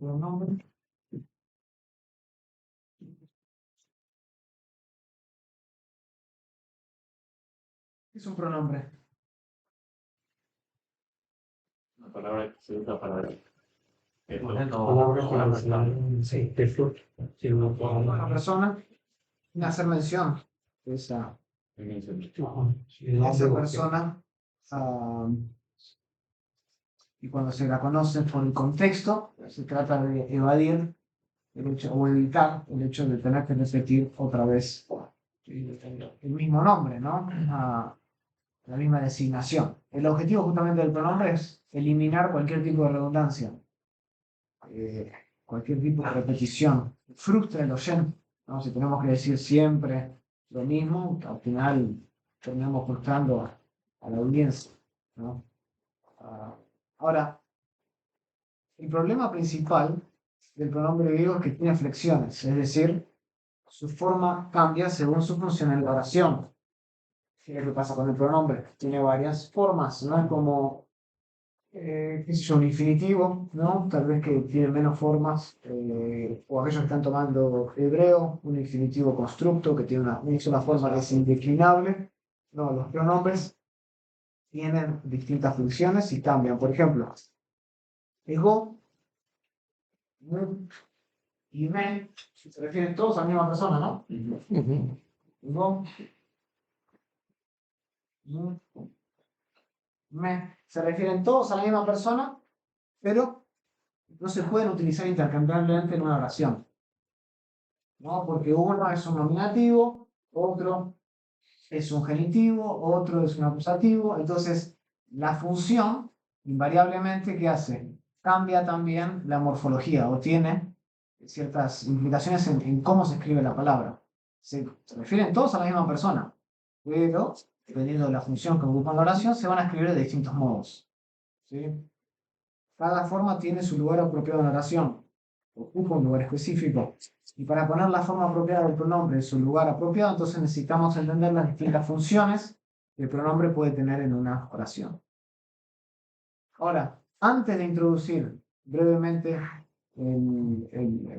pronombre. ¿Qué es un pronombre? Una palabra que se usa para Palabras para decir de fruto. Sí, Una persona viene a hacer mención de esa persona, y cuando se la conoce por el contexto, se trata de evadir el hecho, o evitar el hecho de tener que repetir otra vez el mismo nombre, ¿no? La misma designación. El objetivo justamente del pronombre es eliminar cualquier tipo de redundancia, cualquier tipo de repetición. Frustra el oyente, ¿no? Si tenemos que decir siempre lo mismo, al final terminamos frustrando a la audiencia, ¿no? Ahora, el problema principal del pronombre griego es que tiene flexiones, es decir, su forma cambia según su función en la oración. ¿Qué es lo que pasa con el pronombre? Tiene varias formas, no es como, qué sé yo, un infinitivo, ¿no? Tal vez que tiene menos formas, o aquellos que están tomando hebreo, un infinitivo constructo que tiene una sola forma que es indeclinable. No, los pronombres tienen distintas funciones y cambian. Por ejemplo, ego, mu y me se refieren todos a la misma persona, ¿no? Ego, mu, me se refieren todos a la misma persona, pero no se pueden utilizar intercambiablemente en una oración, ¿no? Porque uno es un nominativo, otro es un genitivo, otro es un acusativo. Entonces, la función, invariablemente, ¿qué hace? Cambia también la morfología o tiene ciertas implicaciones en cómo se escribe la palabra. Se refieren todos a la misma persona, pero dependiendo de la función que ocupa la oración, se van a escribir de distintos modos, ¿sí? Cada forma tiene su lugar apropiado en la oración, ocupa un lugar específico. Y para poner la forma apropiada del pronombre en su lugar apropiado, entonces necesitamos entender las distintas funciones que el pronombre puede tener en una oración. Ahora, antes de introducir brevemente,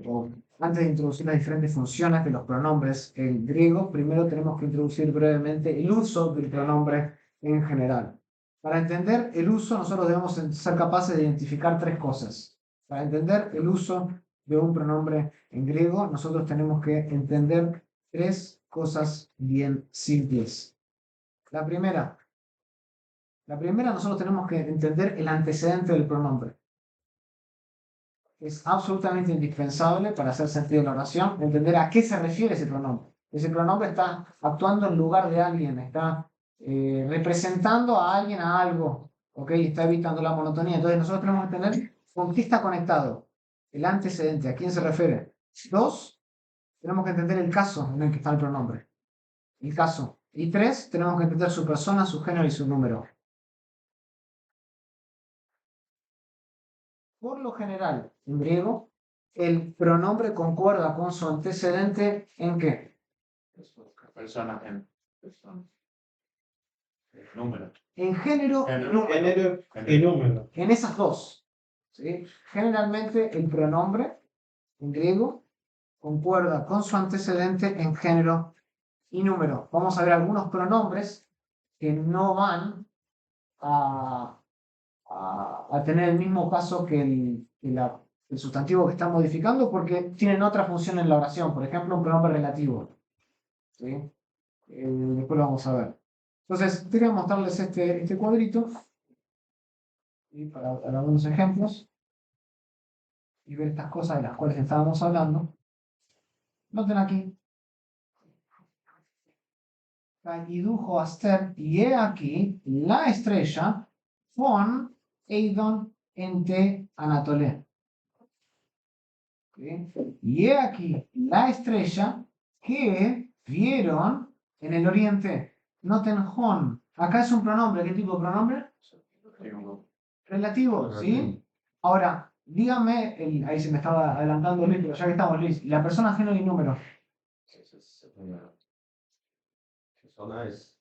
o antes de introducir las diferentes funciones de los pronombres en griego, primero tenemos que introducir brevemente el uso del pronombre en general. Para entender el uso, nosotros debemos ser capaces de identificar tres cosas. Para entender el uso de un pronombre en griego, nosotros tenemos que entender tres cosas bien simples. La primera, nosotros tenemos que entender el antecedente del pronombre. Es absolutamente indispensable para hacer sentido en la oración entender a qué se refiere ese pronombre. Ese pronombre está actuando en lugar de alguien, está representando a alguien, a algo, ¿ok? Está evitando la monotonía. Entonces nosotros tenemos que entender con qué está conectado, el antecedente, a quién se refiere. Dos, tenemos que entender el caso en el que está el pronombre, el caso. Y tres, tenemos que entender su persona, su género y su número. Por lo general, en griego, el pronombre concuerda con su antecedente ¿en qué? Persona en persona. Número. En género y número. En esas dos, ¿sí? Generalmente el pronombre en griego concuerda con su antecedente en género y número. Vamos a ver algunos pronombres que no van a tener el mismo caso que el sustantivo que están modificando porque tienen otra función en la oración. Por ejemplo, un pronombre relativo, ¿sí? Después lo vamos a ver. Entonces, quería mostrarles este cuadrito, ¿sí? Para algunos ejemplos y ver estas cosas de las cuales estábamos hablando. Noten aquí. Idujo Aster, y he aquí la estrella von Eidon ente Anatolé. ¿Sí? Y he aquí la estrella que vieron en el oriente. Noten Hon. Acá es un pronombre. ¿Qué tipo de pronombre? Relativo, ¿sí? Ahora, dígame, ahí se me estaba adelantando Luis, pero ya que estamos, Luis, la persona, género y número. Persona es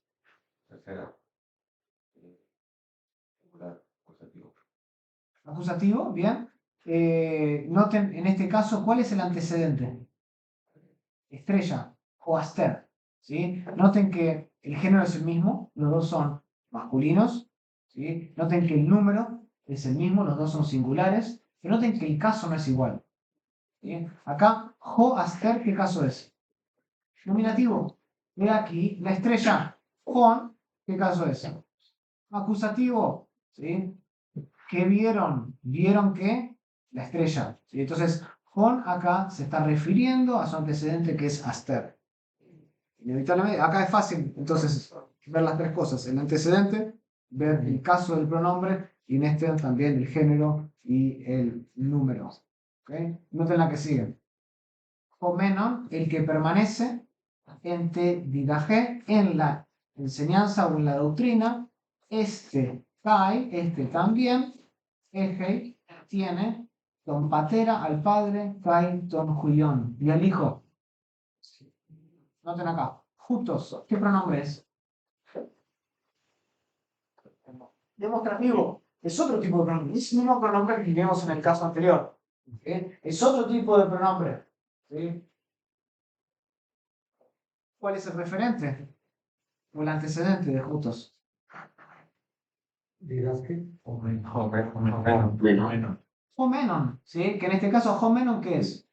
tercera. Singular, acusativo. Acusativo, bien. noten en este caso, ¿cuál es el antecedente? Estrella o Aster, ¿sí? Noten que el género es el mismo, los dos son masculinos, ¿sí? Noten que el número es el mismo, los dos son singulares, pero noten que el caso no es igual. ¿Sí? Acá, Jo Aster, ¿qué caso es? Nominativo. Ve aquí, la estrella, Jon, ¿qué caso es? Acusativo, ¿sí? ¿Qué vieron? Vieron que la estrella, ¿sí? Entonces, Jon acá se está refiriendo a su antecedente que es Aster. Inevitablemente, acá es fácil, entonces, ver las tres cosas: el antecedente, ver el caso del pronombre, y en este también el género y el número. ¿Okay? Noten la que sigue. Menon, el que permanece, ente didaje, en la enseñanza o en la doctrina, este cae, este también, eje, tiene, ton patera al padre, cae ton julión, y al hijo. Noten acá, justos, ¿qué pronombre es? Demostrativo, es otro tipo de pronombre, es el mismo pronombre que vimos en el caso anterior. ¿Sí? Es otro tipo de pronombre. ¿Sí? ¿Cuál es el referente? O el antecedente de justos. Dirás que. Homenon, ¿sí? Que en este caso, homenon, ¿qué es?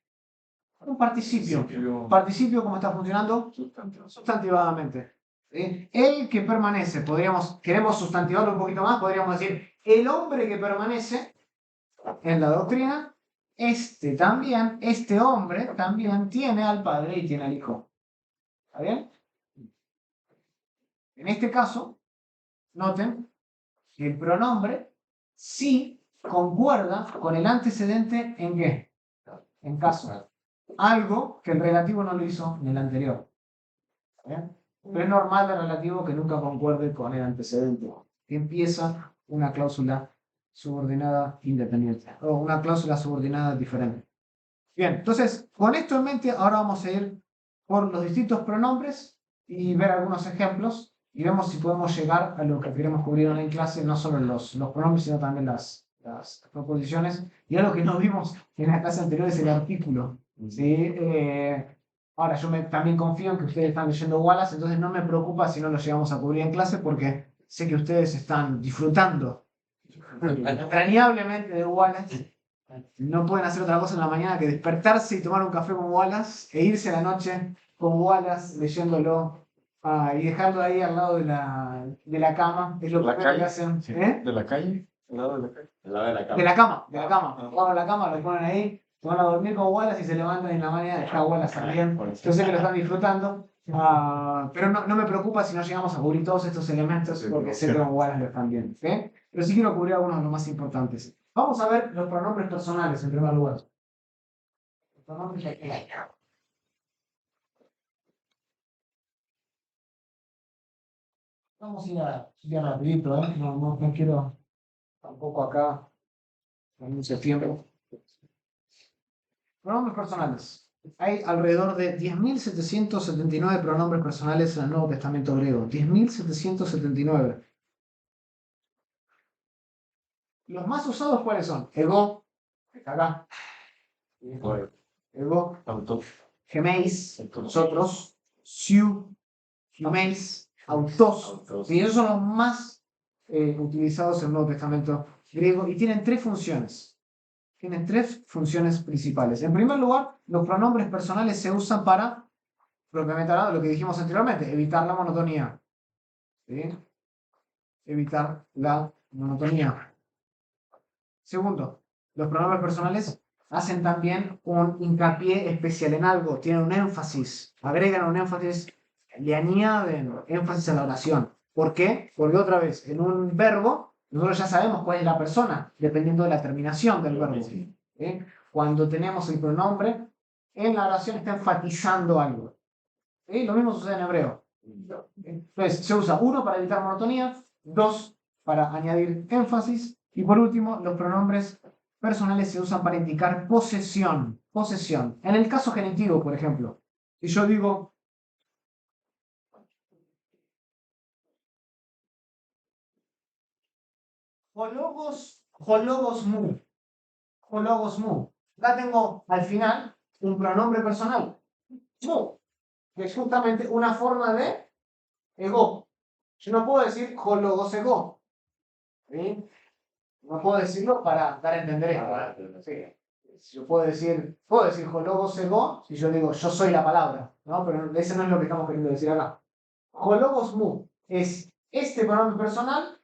Un participio. Participio, ¿cómo está funcionando? Sustantivadamente. ¿Sí? El que permanece, queremos sustantivarlo un poquito más, podríamos decir, el hombre que permanece en la doctrina, este hombre también tiene al padre y tiene al hijo. ¿Está bien? En este caso, noten que el pronombre sí concuerda con el antecedente en qué? En caso. Algo que el relativo no lo hizo en el anterior. ¿Bien? Pero es normal el relativo que nunca concuerde con el antecedente. Que empieza una cláusula subordinada independiente. O una cláusula subordinada diferente. Bien, entonces, con esto en mente, ahora vamos a ir por los distintos pronombres y ver algunos ejemplos. Y vemos si podemos llegar a lo que queremos cubrir en clase, no solo los pronombres, sino también las proposiciones. Y algo que no vimos en la clase anterior es el artículo. ¿Sí? Ahora, también confío en que ustedes están leyendo Wallace, entonces no me preocupa si no lo llegamos a cubrir en clase, porque sé que ustedes están disfrutando entrañablemente de Wallace. No pueden hacer otra cosa en la mañana que despertarse y tomar un café con Wallace e irse a la noche con Wallace leyéndolo, y dejarlo ahí al lado de la cama. Es lo primero que hacen. ¿Eh? ¿De la calle? ¿Al lado de la calle? Al lado de la De la cama, de la cama. Van a la cama, lo ponen ahí, se van a dormir con Wallace y se levantan en la mañana y está Wallace también. Yo sé que lo están disfrutando, pero no me preocupa si no llegamos a cubrir todos estos elementos, porque sé que con Wallace lo están viendo. ¿Okay? Pero sí quiero cubrir algunos de los más importantes. Vamos a ver los pronombres personales en primer lugar. Los pronombres de Vamos a ir a estudiar rapidito, ¿eh? No quiero tampoco acá con mucho tiempo. Pronombres personales. Hay alrededor de 10.779 pronombres personales en el Nuevo Testamento griego. 10.779. Los más usados, ¿cuáles son? Ego, que está acá. Ego, geméis, nosotros. Siu, geméis, autos. Y esos son los más utilizados en el Nuevo Testamento griego y tienen tres funciones. Tienen tres funciones principales. En primer lugar, los pronombres personales se usan para, propiamente hablando, lo que dijimos anteriormente, evitar la monotonía. ¿Sí? Evitar la monotonía. Segundo, los pronombres personales hacen también un hincapié especial en algo, tienen un énfasis, agregan un énfasis, le añaden énfasis a la oración. ¿Por qué? Porque otra vez, en un verbo, nosotros ya sabemos cuál es la persona, dependiendo de la terminación del verbo. ¿Sí? Cuando tenemos el pronombre, en la oración está enfatizando algo. ¿Sí? Lo mismo sucede en hebreo. Entonces, se usa uno para evitar monotonía, dos para añadir énfasis, y por último, los pronombres personales se usan para indicar posesión. Posesión. En el caso genitivo, por ejemplo, si yo digo hologos mu, o logos mu. Acá tengo al final un pronombre personal, mu, que es justamente una forma de ego. Yo no puedo decir jo logos ego. ¿Sí? No puedo decirlo para dar a entender esto. Sí. Yo puedo decir jo logos ego si yo digo yo soy la palabra, ¿no? Pero ese no es lo que estamos queriendo decir acá. Jo logos mu es este pronombre personal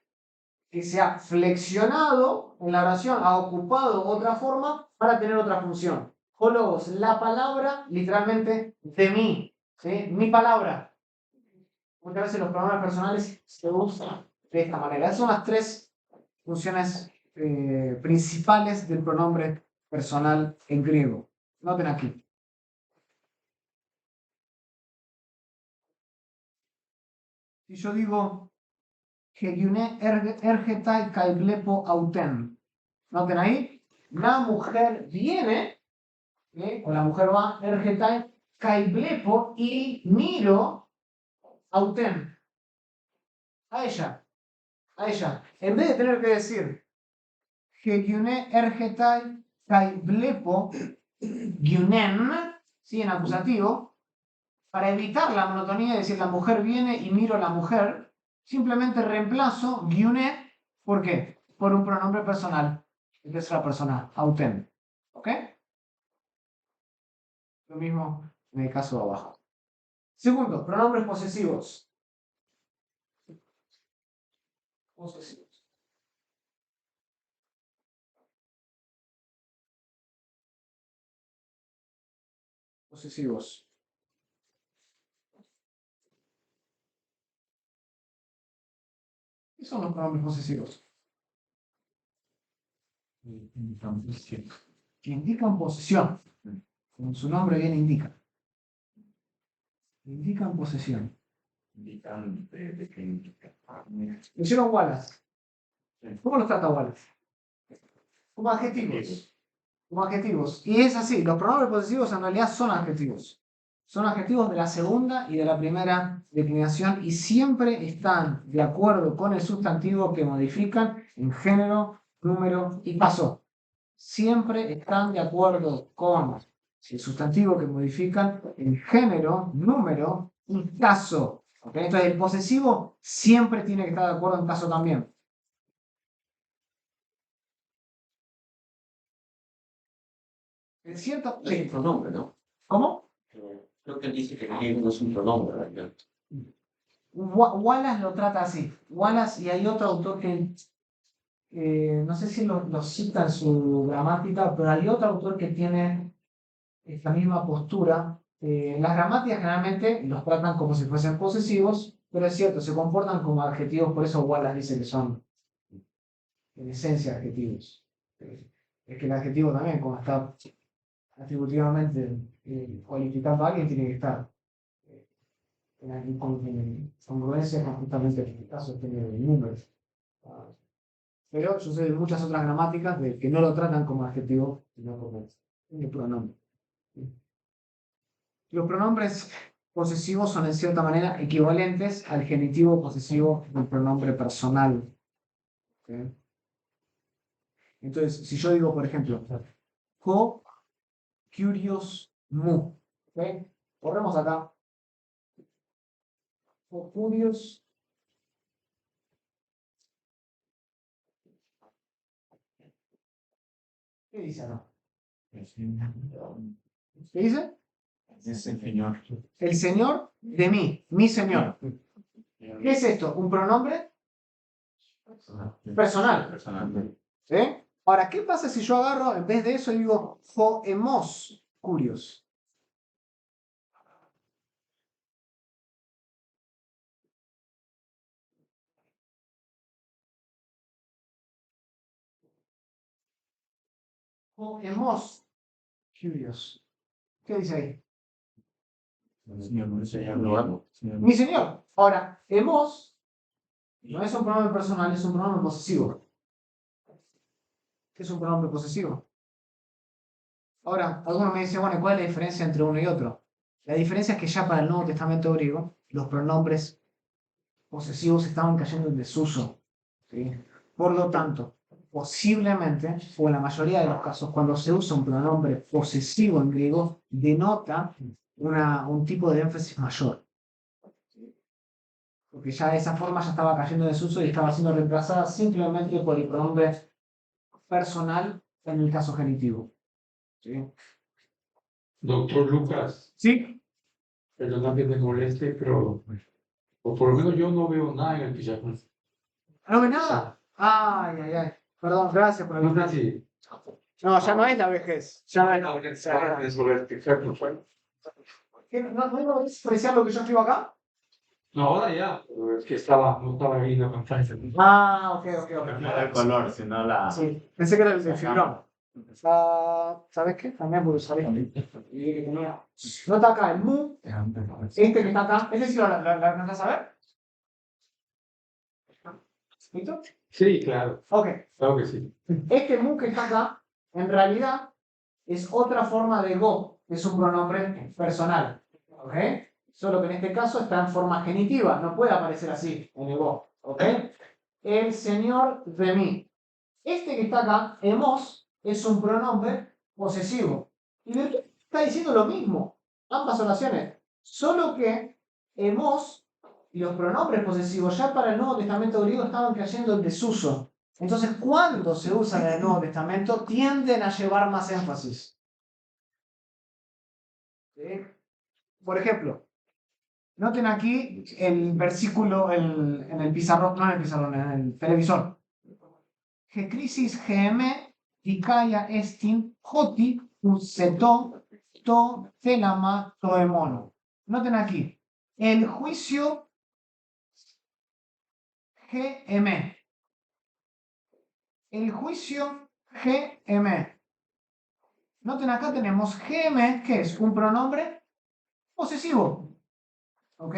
que se ha flexionado en la oración, ha ocupado otra forma para tener otra función. Hologos, la palabra literalmente de mí, ¿sí? Mi palabra. Muchas veces los pronombres personales se usan de esta manera. Esas son las tres funciones principales del pronombre personal en griego. Noten aquí. Si yo digo Hegune ergetai kaiblepo auten. Noten ahí, la mujer viene, o la mujer va, ergetai kaiblepo, y miro auten. A ella. En vez de tener que decir Hegune ergetai kaiblepo gyunen, ¿sí? En acusativo, para evitar la monotonía de decir la mujer viene y miro a la mujer, simplemente reemplazo gyune, ¿por qué? Por un pronombre personal, en tercera persona, auten. ¿Ok? Lo mismo en el caso de abajo. Segundo, pronombres posesivos. Posesivos. Posesivos. ¿Qué son los pronombres posesivos? Que indican posesión. Como su nombre bien indica. Indican posesión. Indican de qué indica. Hicieron Wallace. Sí. ¿Cómo los trata Wallace? Como adjetivos. Como adjetivos. Y es así, los pronombres posesivos en realidad son adjetivos. Son adjetivos de la segunda y de la primera declinación y siempre están de acuerdo con el sustantivo que modifican en género, número y caso. Siempre están de acuerdo con el sustantivo que modifican en género, número y caso. ¿Okay? Entonces el posesivo siempre tiene que estar de acuerdo en caso también. ¿Es cierto? Es un pronombre, ¿no? ¿Cómo? Creo que él dice que el no es un pronombre, ¿verdad? Wallace lo trata así. Wallace, y hay otro autor que no sé si lo cita en su gramática, pero hay otro autor que tiene esta misma postura. Las gramáticas generalmente los tratan como si fuesen posesivos, pero es cierto, se comportan como adjetivos, por eso Wallace dice que son en esencia adjetivos. Es que el adjetivo también, como está atributivamente cualificando a alguien, tiene que estar en congruencia con justamente el caso tiene números. Pero yo sé de muchas otras gramáticas de que no lo tratan como adjetivo, sino como un pronombre. Los pronombres posesivos son en cierta manera equivalentes al genitivo posesivo del pronombre personal. ¿Okay? Entonces, si yo digo, por ejemplo, ho curious mu, ¿okay? Corremos acá. Ho curious. ¿Qué dice acá? ¿Qué dice? Es el señor. El Señor de mí, mi Señor. ¿Qué es esto? ¿Un pronombre? Personal. Personal. ¿Sí? Ahora, ¿qué pasa si yo agarro, en vez de eso, digo Joemos curios? Joemos curios. ¿Qué dice ahí? Mi Señor. Ahora, hemos no es un pronombre personal, es un pronombre posesivo. ¿Qué es un pronombre posesivo? Ahora, algunos me dicen, bueno, ¿cuál es la diferencia entre uno y otro? La diferencia es que ya para el Nuevo Testamento griego, los pronombres posesivos estaban cayendo en desuso. ¿Sí? Por lo tanto, posiblemente, o en la mayoría de los casos, cuando se usa un pronombre posesivo en griego, denota un tipo de énfasis mayor. Porque ya esa forma ya estaba cayendo en desuso y estaba siendo reemplazada simplemente por el pronombre personal en el caso genitivo. ¿Sí? Doctor Lucas, ¿Sí? perdona que me moleste, pero o por lo menos yo no veo nada en el pizarrón. ¿No ve nada? Ay, ay, ay. Perdón, gracias por No sé avisar. si No, ya no es la vejez. Ya no es la vejez. sobre el pizarrón. ¿Qué? ¿No iba a despreciar lo que yo escribo acá? No, ahora ya, pero es que no estaba ahí en la pantalla. Ah, ok, ok, ok. No era el color, sino la. Sí, pensé que era el de fibrón. ¿Sabes qué? También puedo usar esto. No está acá el mu, este que está acá. ¿Ese sí lo alcanzas a ver? ¿Listo? Sí, claro, Ok. claro que sí. Este mu que está acá, en realidad, es otra forma de go, que es un pronombre personal. ¿Ok? Solo que en este caso está en forma genitiva, no puede aparecer así en el go. ¿Ok? El señor de mí. Este que está acá, hemos, es un pronombre posesivo. Y Virtud está diciendo lo mismo, ambas oraciones. Solo que hemos y los pronombres posesivos ya para el Nuevo Testamento griego estaban cayendo en desuso. Entonces, cuando se usan en el Nuevo Testamento, tienden a llevar más énfasis. ¿Sí? Por ejemplo, noten aquí el versículo en el pizarrón, no en el pizarrón, en el televisor. Que crisis gm dikaya estin hoti useto to telama toemon. Noten aquí, el juicio gm. El juicio gm. Noten acá tenemos gm, que es un pronombre posesivo. ¿Ok?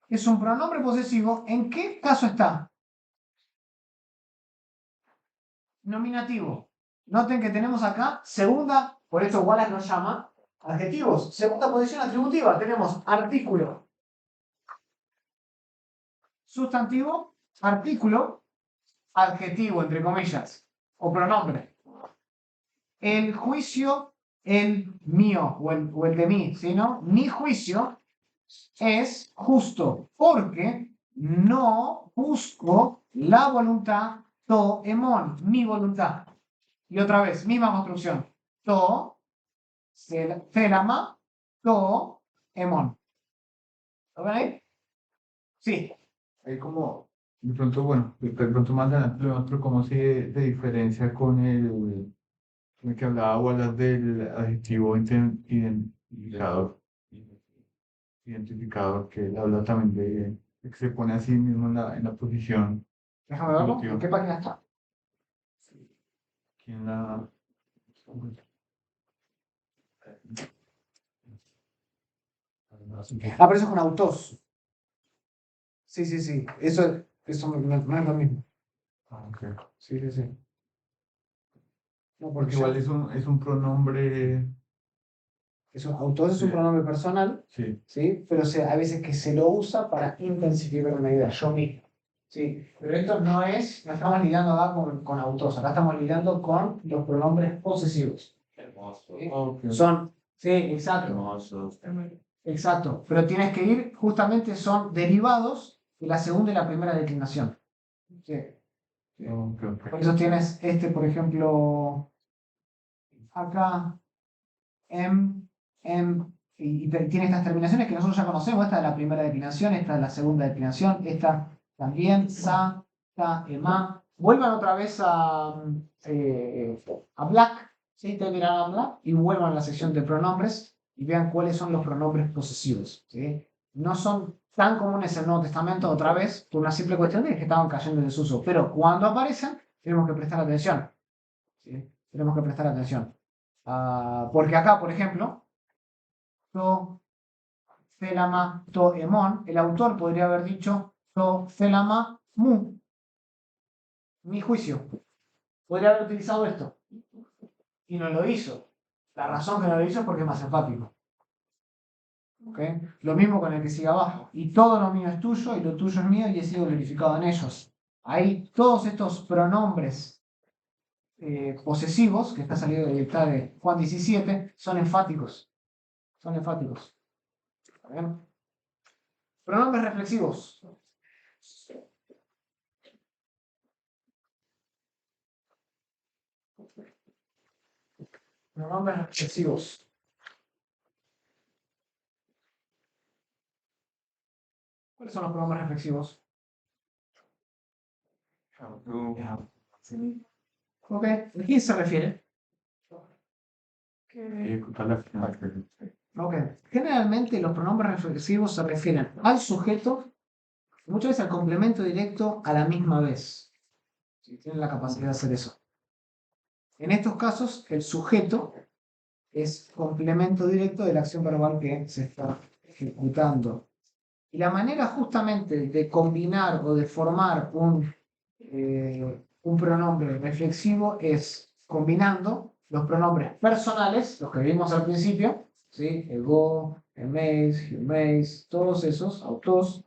Es un pronombre posesivo. ¿En qué caso está? Nominativo. Noten que tenemos acá segunda, por eso Wallace nos llama adjetivos. Segunda posición atributiva. Tenemos artículo, sustantivo, artículo, adjetivo, entre comillas, o pronombre. El juicio, el mío, o el de mí, ¿sí, no? Mi juicio es justo porque no busco la voluntad to emon, mi voluntad. Y otra vez, misma construcción. To, telama, to, emon. ¿Lo ven ahí? Sí. Hay como, de pronto, bueno, de pronto más adelante lo otro, cómo se diferencia con el que hablaba Wallace del adjetivo identificador, que él habla también de que se pone a sí mismo en la posición Déjame verlo. ¿En evolutiva. qué página está? Aquí en la, Ah, pero eso es con autos. Sí, sí, sí. Eso no es lo mismo. ok. Sí, sí, sí. No, Porque porque igual es un pronombre, autos es un Sí. pronombre personal, sí, ¿sí? Pero a veces que se lo usa para intensificar una idea, yo mismo. ¿Sí? Pero esto no estamos lidiando acá con autos, acá estamos lidiando con los pronombres posesivos. Hermoso. ¿Sí? ok. Sí, exacto. Hermoso. Exacto. Pero tienes que ir, justamente son derivados de la segunda y la primera declinación. Sí. Ok, ok. Por eso tienes por ejemplo, acá, tiene estas terminaciones que nosotros ya conocemos. Esta es la primera declinación, esta es la segunda declinación, esta también, sa, ta, ema. Vuelvan otra vez a Black, ¿sí? Terminan a Black y vuelvan a la sección de pronombres y vean cuáles son los pronombres posesivos. ¿Sí? No son tan comunes en el Nuevo Testamento, otra vez, por una simple cuestión de que estaban cayendo en desuso. Pero cuando aparecen, tenemos que prestar atención. ¿Sí? Tenemos que prestar atención. Porque acá, por ejemplo, to, celama, to, emon, el autor podría haber dicho to, celama, mu. Mi juicio. Podría haber utilizado esto. Y no lo hizo. La razón que no lo hizo es porque es más enfático. ¿Okay? Lo mismo con el que sigue abajo. Y todo lo mío es tuyo, y lo tuyo es mío, y he sido glorificado en ellos. Ahí todos estos pronombres posesivos, que está salido de Juan 17, son enfáticos. Son enfáticos. ¿Está bien? Pronombres reflexivos. Pronombres reflexivos. ¿Cuáles son los pronombres reflexivos? Ok, ¿a quién se refiere? Ejecutar la acción. Ok, generalmente los pronombres reflexivos se refieren al sujeto, muchas veces al complemento directo a la misma vez. Si tienen la capacidad de hacer eso. En estos casos, el sujeto es complemento directo de la acción verbal que se está ejecutando. Y la manera justamente de combinar o de formar un pronombre reflexivo es combinando los pronombres personales, los que vimos al principio, ¿sí? Ego, emeis, humeis, todos esos, autos,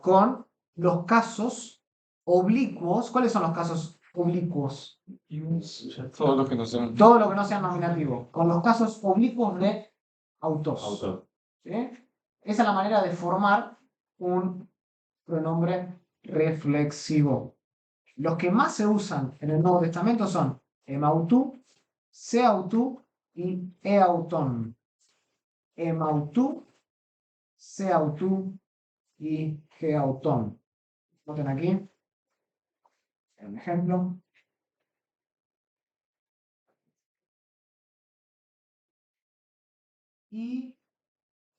con los casos oblicuos. ¿Cuáles son los casos oblicuos? Todo lo que no sea Todo lo que no sea nominativo, con los casos oblicuos de autos. autor. ¿Sí? Esa es la manera de formar un pronombre reflexivo. Los que más se usan en el Nuevo Testamento son emautú, seautú y eautón. Emautú, seautú y geautón. Noten aquí un ejemplo. Y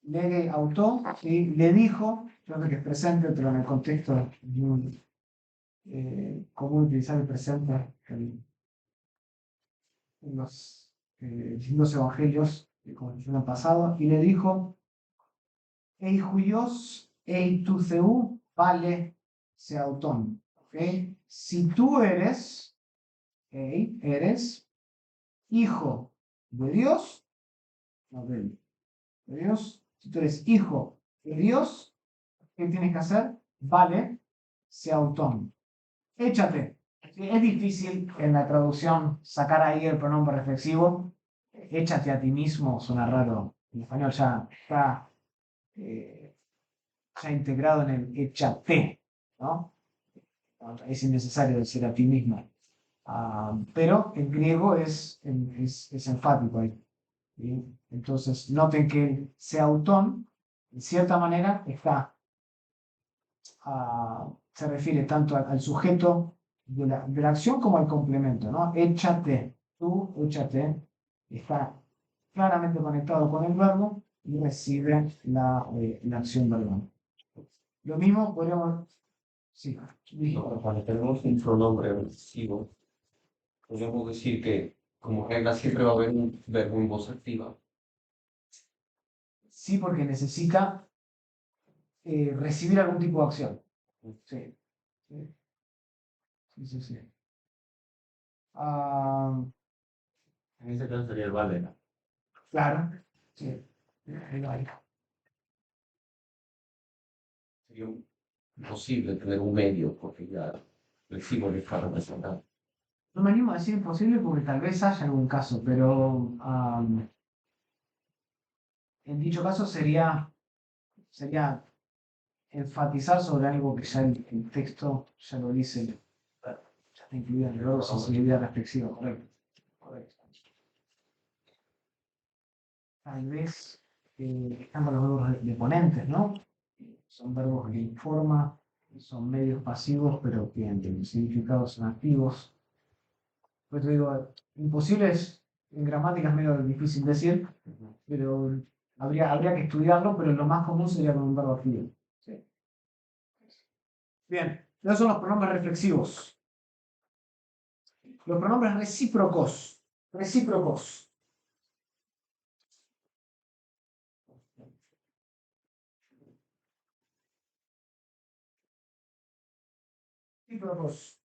lege autó, ¿sí? Le dijo, yo creo que es presente, pero en el contexto común utilizar el presente en los distintos evangelios, como mencioné en el pasado, y le dijo, Ei huios, ei tu ceu, vale seautón. ¿Okay? Si tú eres, eres hijo de Dios, no de Dios, si tú eres hijo de Dios, ¿qué tienes que hacer? Vale seautón. Échate. Es difícil en la traducción sacar ahí el pronombre reflexivo. Échate a ti mismo, suena raro. En español ya está ya integrado en el échate, ¿no? Es innecesario decir a ti mismo. Pero en griego es enfático ahí. ¿Sí? Entonces, noten que el seautón, en cierta manera, se refiere tanto al sujeto de la acción como al complemento, ¿no? Échate, tú, échate, está claramente conectado con el verbo y recibe la acción verbal. Lo mismo podríamos, sí, No, cuando tenemos un pronombre reflexivo, podemos decir que como regla siempre va a haber un verbo en voz activa. sí, porque necesita recibir algún tipo de acción. Sí, sí, sí, sí, sí. En ese caso sería el vale, ¿no? Claro, sí, ahí lo hay. Sería imposible tener un medio porque ya flexivo le está representado. No me animo a decir imposible porque tal vez haya algún caso, pero en dicho caso sería enfatizar sobre algo que ya el texto ya lo dice, ya está incluido en el verbo sensibilidad reflexiva, correcto. Correcto. Tal vez están con los verbos deponentes, ¿no? Son verbos que informan, son medios pasivos, pero que en significados son activos. Pues te digo, imposible es en gramática es medio difícil decir, pero habría que estudiarlo, pero lo más común sería con un verbo activo. Sí. Bien, esos son los pronombres reflexivos. Los pronombres recíprocos. Recíprocos. Recíprocos.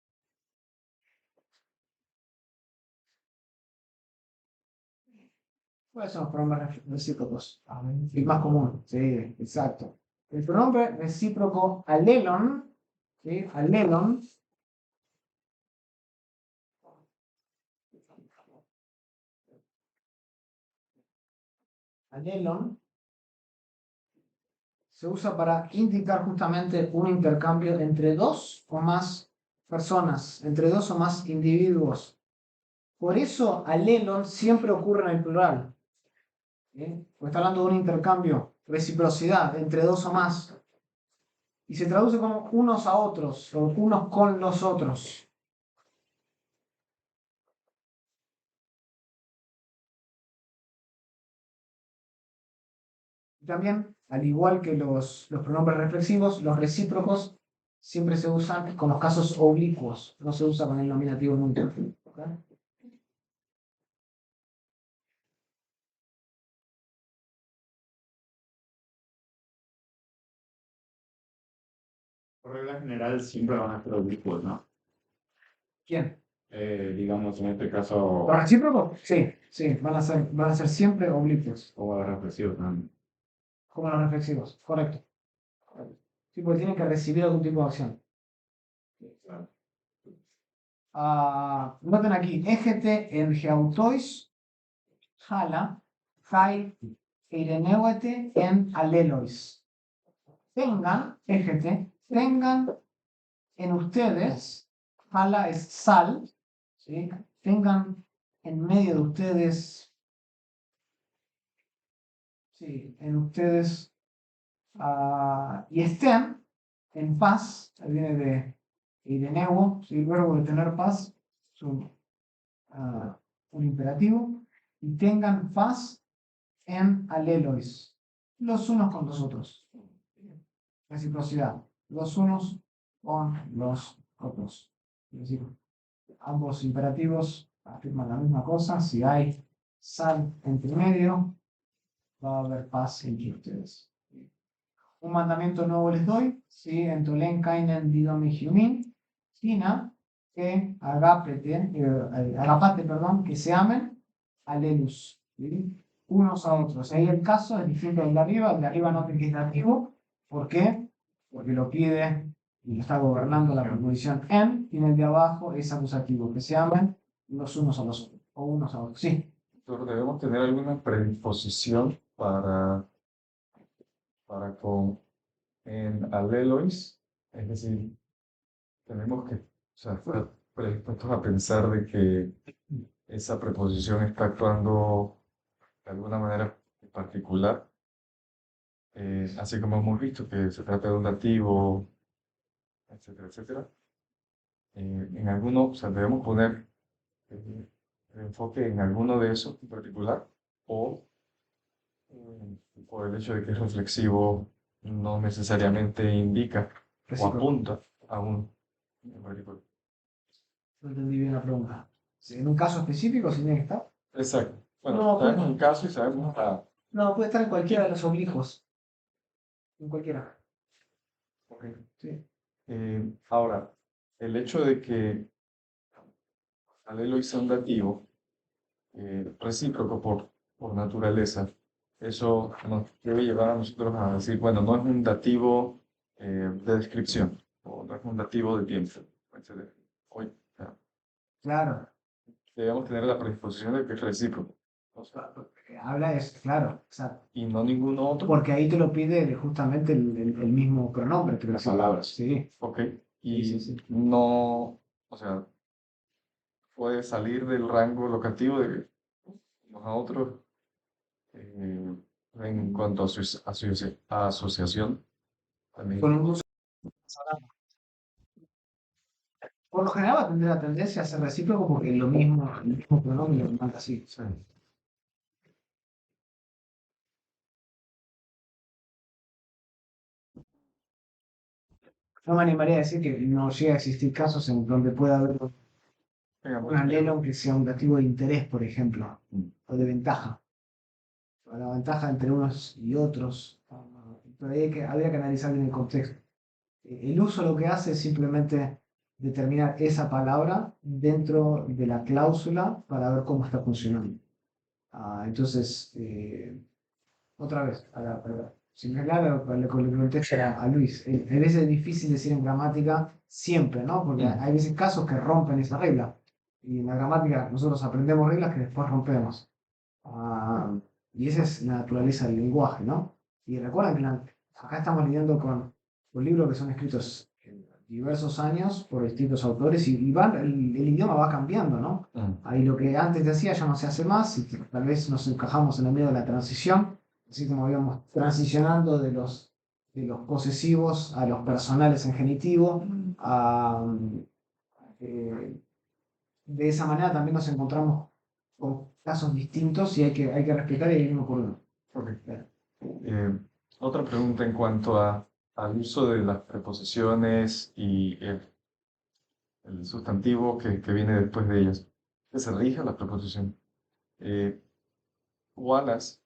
¿Cuáles son los pronombres recíprocos? El más común, sí, exacto. El pronombre recíproco alelon, ¿sí? Alelon, alelon se usa para indicar justamente un intercambio entre dos o más personas, entre dos o más individuos. Por eso alelon siempre ocurre en el plural. ¿Bien? Porque está hablando de un intercambio, reciprocidad entre dos o más. Y se traduce como unos a otros, o unos con los otros. También, al igual que los pronombres reflexivos, los recíprocos siempre se usan con los casos oblicuos, no se usa con el nominativo nunca. ¿Ok? Por regla general siempre van a ser oblicuos, ¿no? ¿Quién? Digamos, en este caso, ¿Los recíprocos? Sí, sí, van a ser siempre oblicuos, como los reflexivos también. como los reflexivos, correcto. Sí, porque tienen que recibir algún tipo de acción. Noten aquí, égete en geautois, jala, jai, eireneuete en alelois. Tengan, égete, tengan en ustedes, jala es sal, ¿sí? Tengan en medio de ustedes, sí, en ustedes, y estén en paz, ahí viene de eireneuo, ¿sí? El verbo de tener paz, es un imperativo, y tengan paz en alelois, los unos con los otros. Reciprocidad, los unos con los otros. Es decir, ambos imperativos afirman la misma cosa. Si hay sal entre medio, va a haber paz entre ustedes. Un mandamiento nuevo les doy, ¿sí? En Tolen, Kainen, Didom y Hyumin, Sina, que agapate, perdón, que se amen, alelus, ¿sí? Unos a otros. Ahí el caso es distinto del de arriba no tiene que es nativo. ¿Por qué? Porque lo pide y lo está gobernando la preposición en, y en el de abajo es acusativo, que se amen los unos a los otros, o unos a otros. Sí, Doctor, debemos tener alguna predisposición para con en alelois, es decir, tenemos que, o sea, estar predispuestos a pensar de que esa preposición está actuando de alguna manera particular, así como hemos visto que se trata de un dativo, etcétera, etcétera. En alguno, o sea, debemos poner el enfoque en alguno de esos en particular, o por el hecho de que es reflexivo, no necesariamente indica o recíproco. apunta a un en particular. No entendí bien la pregunta. Sí, en un caso específico, si tiene que estar. Exacto. Bueno, No, sabemos el caso y sabemos la... No, puede estar en cualquiera de los oblicuos. En cualquiera. Ok. Sí. Ahora, el hecho de que alelo sea un dativo recíproco por naturaleza, eso nos debe llevar a nosotros a decir, bueno, no es un dativo de descripción, o no es un dativo de tiempo, etc. Hoy, o sea, Claro. debemos tener la predisposición de que es recíproco, o sea, Habla es, claro, exacto. y no ninguno otro. Porque ahí te lo pide justamente el mismo pronombre, te lo Las pide. palabras. Sí. Ok, Sí, y sí, sí. no, o sea, puede salir del rango locativo de unos a otros en cuanto a su asociación también. Con un uso. Por lo general va a tener la tendencia a ser recíproco porque el mismo pronombre lo manda así. Sí. No me animaría a decir que no llega a existir casos en donde pueda haber Venga, un pues, alelo que sea un dativo de interés, por ejemplo, Mm. o de ventaja. O la ventaja entre unos y otros. Pero ahí habría que analizar bien el contexto. El uso lo que hace es simplemente determinar esa palabra dentro de la cláusula para ver cómo está funcionando. Entonces, otra vez, similar a lo que le pregunté a Luis, a veces es difícil decir en gramática siempre, ¿no? Porque hay veces casos que rompen esa regla. Y en la gramática nosotros aprendemos reglas que después rompemos. Y esa es la naturaleza del lenguaje, ¿no? Y recuerden que acá estamos lidiando con libros que son escritos en diversos años por distintos autores y el idioma va cambiando, ¿no? Ahí lo que antes se hacía ya no se hace más y tal vez nos encajamos en el medio de la transición, así como íbamos transicionando de los posesivos a los personales en genitivo, eh, de esa manera también nos encontramos con casos distintos y hay que respetar y ir uno por uno. Ok. Otra pregunta en cuanto al uso de las preposiciones y el sustantivo que viene después de ellas, que se rige a la preposición. Wallace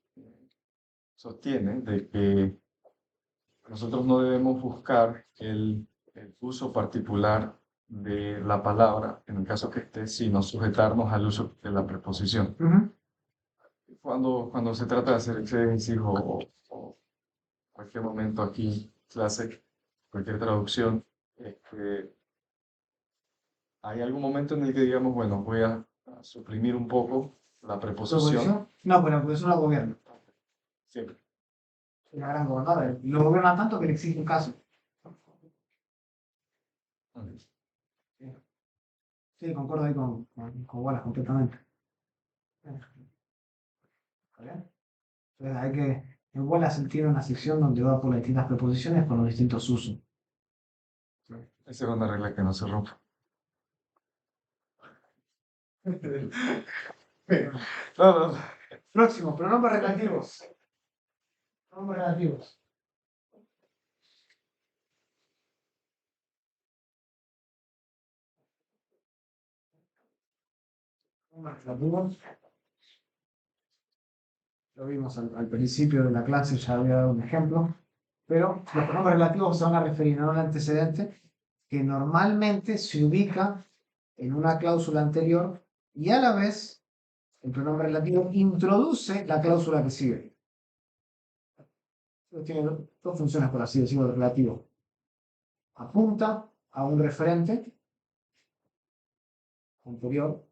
sostiene de que nosotros no debemos buscar el uso particular de la palabra, en el caso que esté, sino sujetarnos al uso de la preposición. Cuando se trata de hacer exégesis o cualquier momento aquí, clase, cualquier traducción, hay algún momento en el que digamos, bueno, voy a suprimir un poco la preposición. No, pues la preposición la gobierna. Siempre. Es una gran gobernadora. Lo gobierna tanto que le exige un caso. Sí, concuerdo ahí con Wallace completamente. ¿Está bien? Entonces hay que, en Wallace él tiene una sección donde va por las distintas preposiciones con los distintos usos. Esa es una regla que no se rompe. No, no. Próximo, pronombres relativos. Pronombres relativos. Pronombres relativos. Lo vimos al principio de la clase, ya había dado un ejemplo. Pero los pronombres relativos se van a referir a un antecedente que normalmente se ubica en una cláusula anterior y a la vez el pronombre relativo introduce la cláusula que sigue. Tiene dos funciones, por así decirlo, el relativo. Apunta a un referente anterior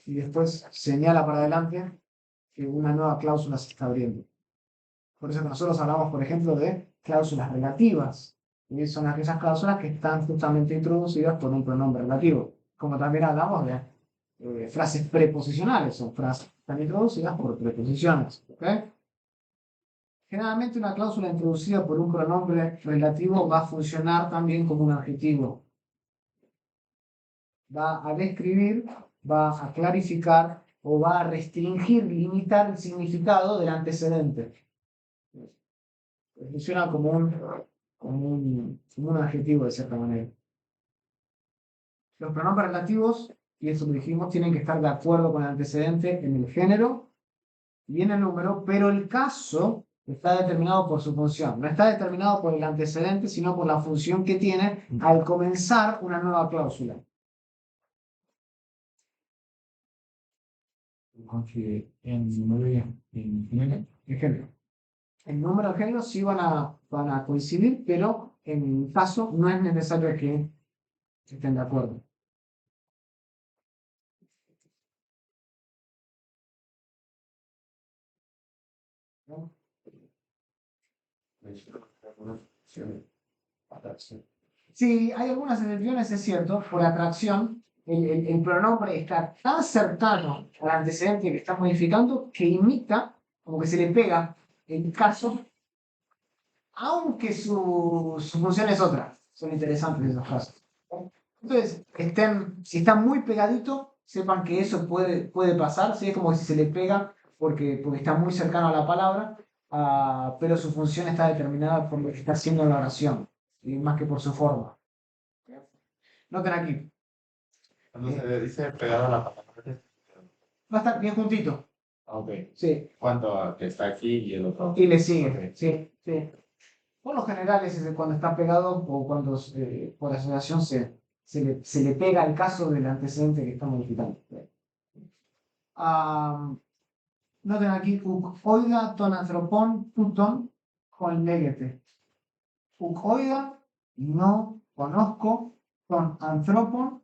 y después señala para adelante que una nueva cláusula se está abriendo. Por eso que nosotros hablamos, por ejemplo, de cláusulas relativas. Y son aquellas cláusulas que están justamente introducidas por un pronombre relativo. Como también hablamos de frases preposicionales, son frases que están introducidas por preposiciones. ¿Okay? Generalmente una cláusula introducida por un pronombre relativo va a funcionar también como un adjetivo. Va a describir, va a clarificar o va a restringir, limitar el significado del antecedente. Funciona como un adjetivo de cierta manera. Los pronombres relativos, y eso lo dijimos, tienen que estar de acuerdo con el antecedente en el género y en el número, pero el caso está determinado por su función. No está determinado por el antecedente, sino por la función que tiene al comenzar una nueva cláusula. En número y en género. Ejemplo. El número de géneros sí van a coincidir, pero en mi caso no es necesario que estén de acuerdo. ¿No? Sí, hay algunas excepciones, es cierto, por atracción, el pronombre está tan cercano al antecedente que está modificando que imita, como que se le pega el caso, aunque su función es otra. Son interesantes esos casos. Entonces, si están muy pegaditos, sepan que eso puede pasar, ¿sí? Es como si se le pega porque está muy cercano a la palabra, pero su función está determinada por lo que está haciendo la oración, y más que por su forma. Noten aquí, Cuando se dice pegado a la palabra. va a estar bien juntito, Ok. sí, ¿Cuánto que está aquí y el otro? y le sigue, Ok. sí, sí. Por lo general es cuando está pegado o cuando por asociación se le pega el caso del antecedente que está modificando. Noten aquí, oiga ton anthropon tuton con legete. Oiga, no conozco ton anthropon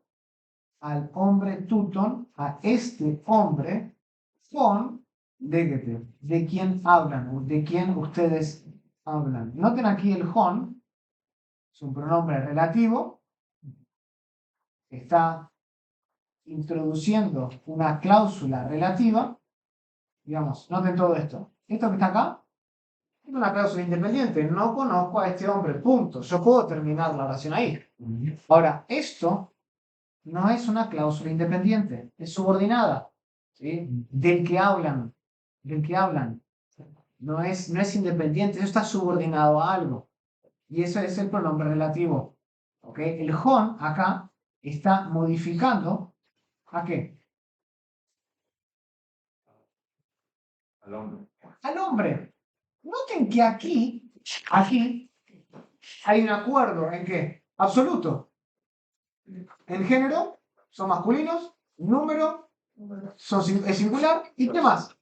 al hombre tuton, a este hombre, con légete, de quién hablan, o de quién ustedes hablan. Noten aquí el hon, es un pronombre relativo, está introduciendo una cláusula relativa, digamos, noten todo esto. Esto que está acá es una cláusula independiente, no conozco a este hombre, punto. Yo puedo terminar la oración ahí. Ahora, esto no es una cláusula independiente, es subordinada, ¿sí? Del que hablan, del que hablan. No es independiente, eso está subordinado a algo. Y eso es el pronombre relativo. ¿Ok? El hon acá está modificando ¿a qué? Al hombre. Al hombre. Noten que aquí hay un acuerdo en qué? Absoluto. En género son masculinos, número es singular y qué más.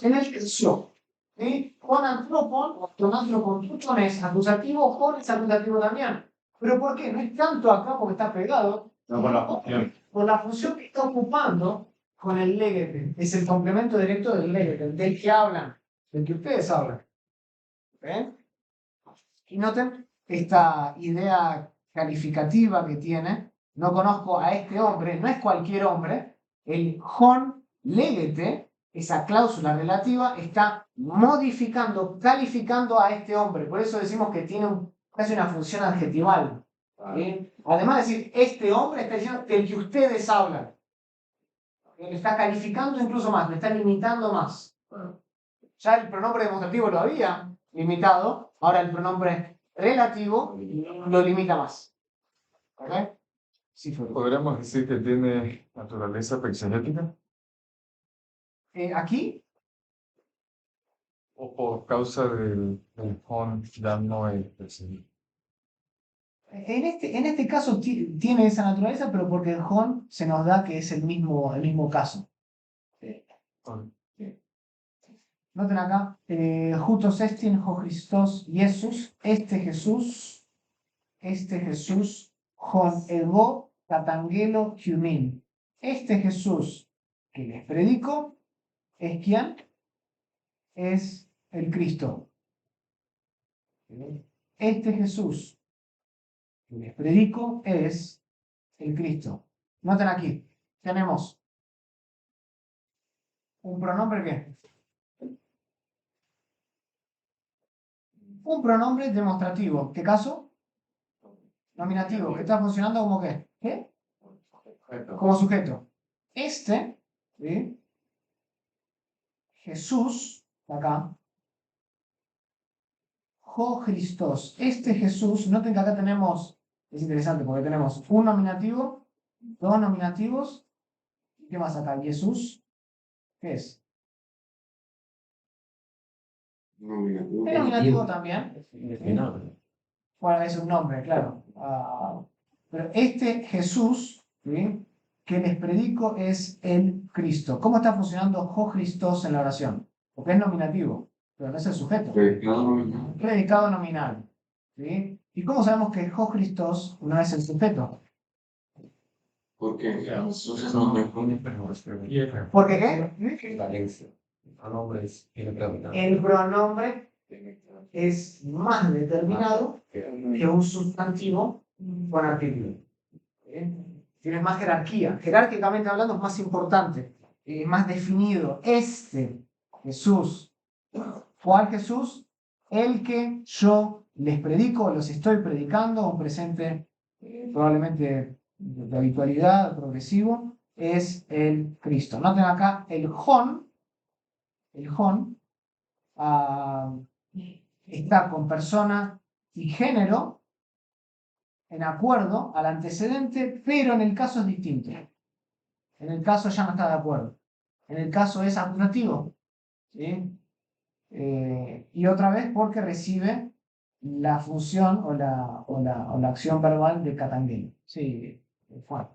En el yo. ¿Sí? Con antropon, tuton es acusativo, con es acusativo también. ¿Pero por qué? No es tanto acá porque está pegado, No, por la función. por la función que está ocupando con el legete. Es el complemento directo del legete, del que hablan, del que ustedes hablan. ¿Ven? Y noten esta idea calificativa que tiene. No conozco a este hombre, no es cualquier hombre. El hon legete, esa cláusula relativa, está modificando, calificando a este hombre. Por eso decimos que tiene casi una función adjetival. ¿Sí? Además de decir, este hombre está diciendo del que ustedes hablan. Le está calificando incluso más, le está limitando más. Ya el pronombre demostrativo lo había limitado, ahora el pronombre relativo lo limita más. ¿Ok? Sí, Flor. ¿Podríamos decir que tiene naturaleza exegética? Aquí, ¿O por causa del hon ya no es exegético? en este caso tiene esa naturaleza, pero porque el hon se nos da que es el mismo caso. Noten acá, Jutos estin ho Christos Jesús, este Jesús, hon ego katangelo humin. Este Jesús que les predico, ¿es quién? Es el Cristo. Este Jesús que les predico es el Cristo. Noten aquí, tenemos un pronombre ¿qué? Un pronombre demostrativo. ¿Qué caso? Nominativo, que está funcionando como qué? ¿Qué? Como sujeto. Este, ¿sí? Jesús, acá, Jo Christos. Este Jesús, noten que acá tenemos, es interesante porque tenemos un nominativo, dos nominativos, ¿qué más acá? Jesús, ¿qué es? El nominativo también. Bueno, es un nombre, claro. Pero este Jesús, ¿sí? Que les predico es el Cristo. ¿Cómo está funcionando Jo Christos en la oración? Porque es nominativo, pero no es el sujeto. Predicado nominal. ¿Sí? ¿Y cómo sabemos que Jo Christos no es el sujeto? Porque Entonces no me pone, pero ¿Porque qué? Valencia. Pronombres El pronombre es más determinado que un sustantivo con artículo. Tiene más jerarquía. Jerárquicamente hablando es más importante, más definido. Este Jesús. ¿Cuál Jesús? El que yo les predico, los estoy predicando, un presente probablemente de habitualidad, progresivo, es el Cristo. Noten acá el Jon está con persona y género en acuerdo al antecedente, pero en el caso es distinto. En el caso ya no está de acuerdo. En el caso es acusativo. ¿Sí? Y otra vez porque recibe la función o la acción verbal de Katangel. Sí, Juan.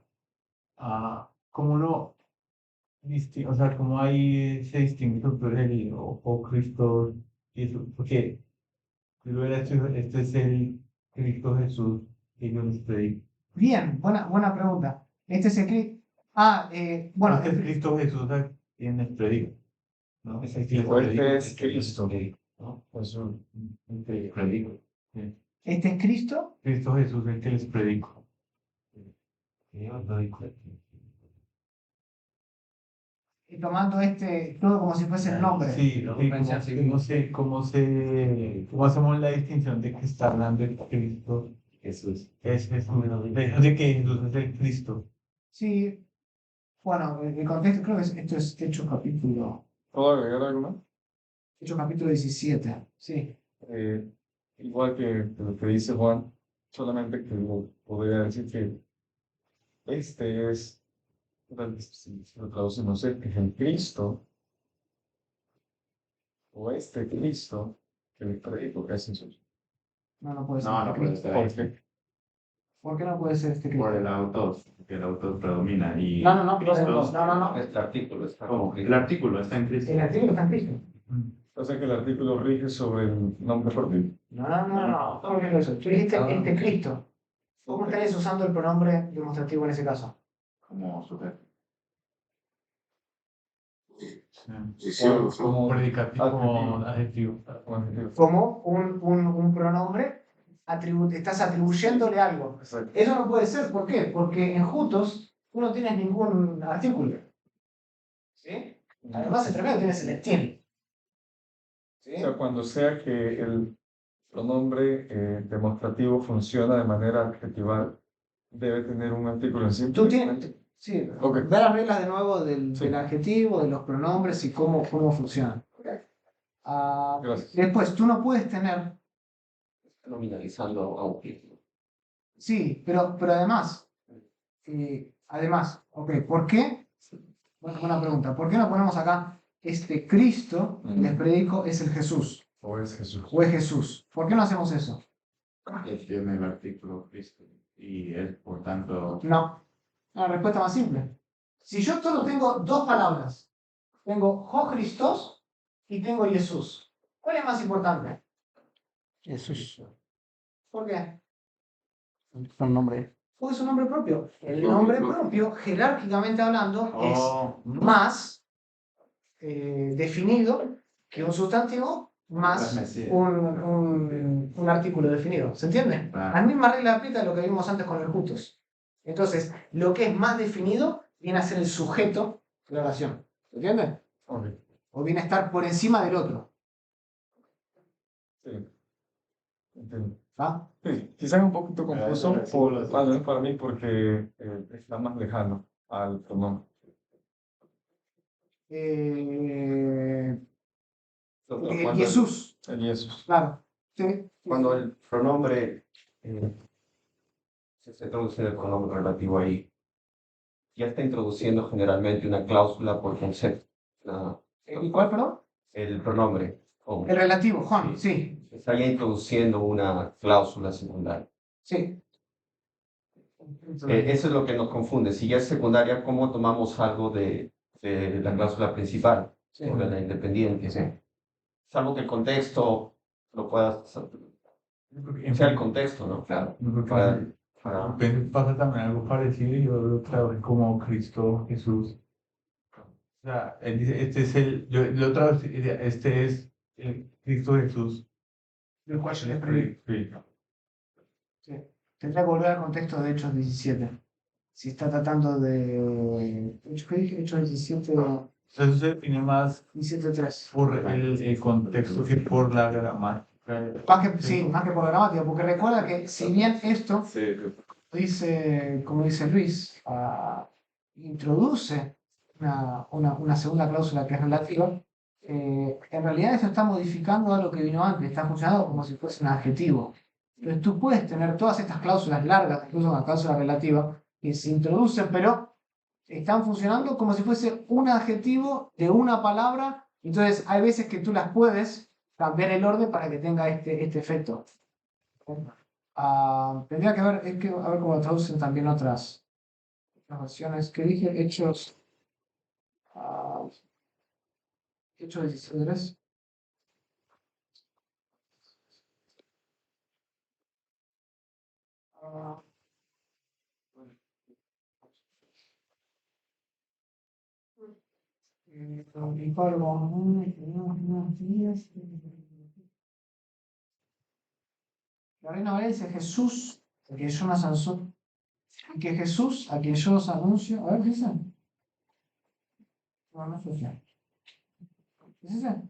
¿Cómo lo o sea, cómo hay se distingue entre el o Cristo y eso? Porque primero este es el Cristo Jesús y no les predico. Bien, buena pregunta. Este es el bueno, Este es Cristo Jesús ¿Quién les predico? ¿No? Es el que les O este predico, es el que les Cristo. predico, ¿no? Jesús. El que les predico. Sí. ¿Este es Cristo? Cristo Jesús, el que les predico. Sí, os doy cuenta. Y tomando todo como si fuese el nombre. Sí, sí, cómo hacemos la distinción de que está hablando el Cristo. Jesús. Es Jesús, de que Jesús es el Cristo. Sí, bueno, el contexto creo que esto es ¿Puedo agregar algo más? Hechos capítulo 17. Sí. Igual que lo que dice Juan, solamente que podría decir que este es, si lo traducimos, que es el Cristo, o este Cristo que les predico, que es Jesús. No puede ser No, este no puede Cristo. ser. ¿Por qué? ¿Por qué no puede ser este Cristo? Por el autor, que el autor predomina. Y No. Cristo- No. Este artículo está ¿Cómo? como El artículo está en Cristo. El artículo está en Cristo. O sea que el artículo rige sobre el nombre propio. No. ¿Cómo que eso? Tú dijiste este Cristo. ¿Cómo estarías usando el pronombre demostrativo en ese caso? Como sujeto. Como predicativo, como adjetivo. Como un pronombre, estás atribuyéndole algo. Exacto. Eso no puede ser. ¿Por qué? Porque en Jutos tú no tienes ningún artículo. ¿Sí? Además, entre medio tienes el estilo. ¿Sí? O sea, cuando sea que el pronombre demostrativo funciona de manera adjetival, debe tener un artículo en sí. Tú tienes. Sí, Ok. ve las reglas de nuevo del Sí. adjetivo, de los pronombres y cómo funcionan. Gracias. Después, tú no puedes tener. nominalizando a un Cristo. Sí, pero además, ¿por qué? Bueno, buena pregunta. ¿Por qué no ponemos acá este Cristo que les predico es el Jesús? O es Jesús. O es Jesús. ¿Por qué no hacemos eso? Tiene el artículo Cristo. Y es, por tanto, No. La respuesta más simple. Si yo solo tengo dos palabras, tengo Jo Christos y tengo Jesús, ¿cuál es más importante? Jesús. ¿Por qué? Un nombre. Porque es un nombre propio. El nombre propio, jerárquicamente hablando, Oh. es más definido que un sustantivo más un artículo definido. ¿Se entiende? Ah. La misma regla aplica a lo que vimos antes con el jutos. Entonces, lo que es más definido viene a ser el sujeto de la oración. ¿Se entiende? Ok. O viene a estar por encima del otro. Sí. Entiendo. ¿Ah? Sí, quizás un poquito confuso versículo sí. al menos para mí porque está más lejano al pronombre. Jesús, El Jesús. claro. Sí. Cuando el pronombre se introduce el pronombre relativo ahí, ya está introduciendo generalmente una cláusula por concepto. ¿Y cuál, perdón? El pronombre. o- El relativo, Juan, sí. Está ya introduciendo una cláusula secundaria. Sí. Eso es lo que nos confunde. Si ya es secundaria, ¿cómo tomamos algo de la cláusula principal Sí. o de la independiente? Salvo que el contexto lo puedas, sea el contexto, ¿no? Claro. Para- Pasa también algo parecido y yo lo traducí como Cristo Jesús. O sea, él dice, este es yo lo traducí, este es el Cristo Jesús. Del cual yo les predico. Sí. Sí. Tendría que volver al contexto de Hechos 17. Si está tratando de. ¿Qué dije? Hechos 17. Eso se define más 17.3. por el contexto que por la gramática. Sí, más que por gramática, porque recuerda que si bien esto Sí. dice, como dice Luis, introduce una segunda cláusula que es relativa, en realidad eso está modificando algo que vino antes, está funcionando como si fuese un adjetivo. Entonces tú puedes tener todas estas cláusulas largas, incluso una cláusula relativa, que se introducen, pero están funcionando como si fuese un adjetivo de una palabra. Entonces hay veces que tú las puedes cambiar el orden para que tenga este efecto. Tendría que ver, a ver cómo traducen también otras versiones que dije, Hechos. Hechos 16. Y Pablo, la Reina Valera dice Jesús, a quien yo nos anuncio, y que Jesús, a quien yo os anuncio, a ver, ¿qué dice? No, no es social. ¿Qué es ese?